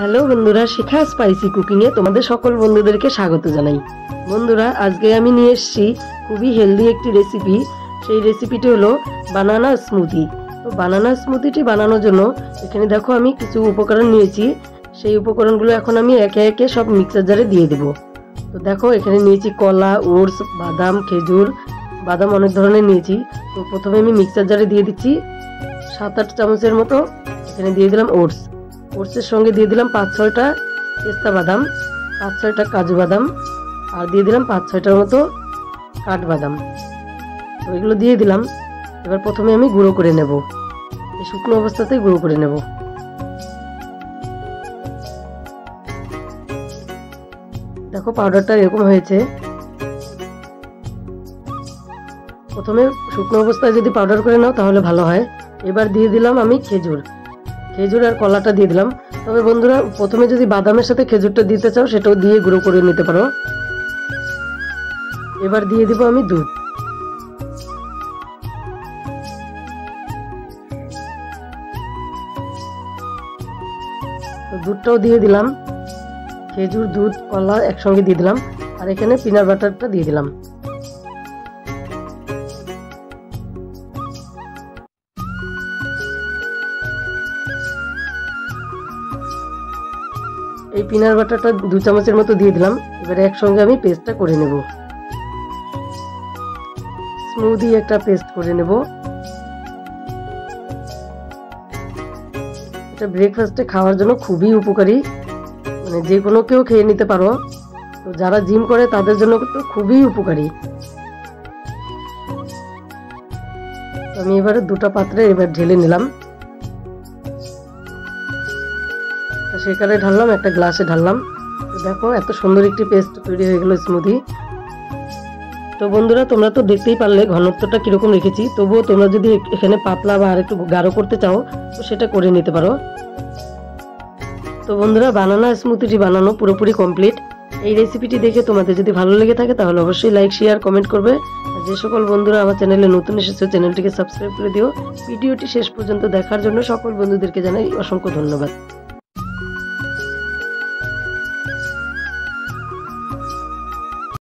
Hello বন্ধুরা, শিখা spicy cooking এ তোমাদের সকল বন্ধুদেরকে স্বাগত জানাই। বন্ধুরা, আজকে আমি নিয়ে এসেছি খুবই হেলদি একটি রেসিপি। সেই রেসিপিটি হলো বানানা স্মুদি। তো বানানা স্মুদিটি বানানোর জন্য এখানে দেখো আমি কিছু উপকরণ নিয়েছি। সেই উপকরণগুলো এখন আমি একে একে সব মিক্সার জারে দিয়ে দেব। তো দেখো এখানে নিয়েছি কলা, ওটস, বাদাম, খেজুর, বাদাম অনেক ধরনের নিয়েছি। তো প্রথমে আমি মিক্সার জারে দিয়ে দিচ্ছি 7-8 চামচের মতো। এখানে দিয়ে দিলাম ওটস। ওটসের সঙ্গে দিয়ে দিলাম 5-6টা পেস্তা বাদাম, 5-6টা কাজু বাদাম, আর দিয়ে দিলাম 5-6টার মতো কাঠবাদাম। তো এগুলো দিয়ে দিলাম। এবার প্রথমে আমি গুঁড়ো করে নেব, এই শুকনো অবস্থাতেই গুঁড়ো করে নেব। দেখো পাউডারটা এরকম হয়েছে। প্রথমে শুকনো অবস্থায় যদি পাউডার করে নাও তাহলে ভালো হয়। এবার দিয়ে দিলাম আমি খেজুর আর কলাটা দিয়ে দিলাম। তবে বন্ধুরা, প্রথমে যদি বাদামের সাথে খেজুরটা দিতে চাও সেটাও দিয়ে গুঁড়ো করে নিতে পারো। এবার দিয়ে দিব আমি দুধ। দুধটাও দিয়ে দিলাম। খেজুর, দুধ, কলা একসঙ্গে দিয়ে দিলাম। আর এখানে পিনাট বাটারটা দিয়ে দিলাম। এই পিনাট বাটারটা 2 চামচের মতো দিয়ে দিলাম। এবারে একসঙ্গে আমি পেস্টটা করে নেব, স্মুদি একটা পেস্ট করে নেব। এটা ব্রেকফাস্টে খাওয়ার জন্য খুবই উপকারী, মানে যে কোনো কেউ খেয়ে নিতে পারো। তো যারা জিম করে তাদের জন্য তো খুবই উপকারী। আমি এবারে 2টা পাত্রে এবার ঢেলে নিলাম। সেখানে ঢাললাম, একটা গ্লাসে ঢাললাম। তো দেখো এত সুন্দর একটি পেস্ট তৈরি হয়ে গেল স্মুদি। তো বন্ধুরা, তোমরা তো দেখতেই পারলে ঘনত্বটা কিরকম রেখেছি। তবুও তোমরা যদি এখানে পাতলা বা আর একটু গাঢ় করতে চাও তো সেটা করে নিতে পারো। তো বন্ধুরা, বানানা স্মুদিটি বানানো পুরোপুরি কমপ্লিট। এই রেসিপিটি দেখে তোমাদের যদি ভালো লেগে থাকে তাহলে অবশ্যই লাইক, শেয়ার, কমেন্ট করবে। আর যে সকল বন্ধুরা আমার চ্যানেলে নতুন এসেছে চ্যানেলটিকে সাবস্ক্রাইব করে দিও। ভিডিওটি শেষ পর্যন্ত দেখার জন্য সকল বন্ধুদেরকে জানাই অসংখ্য ধন্যবাদ।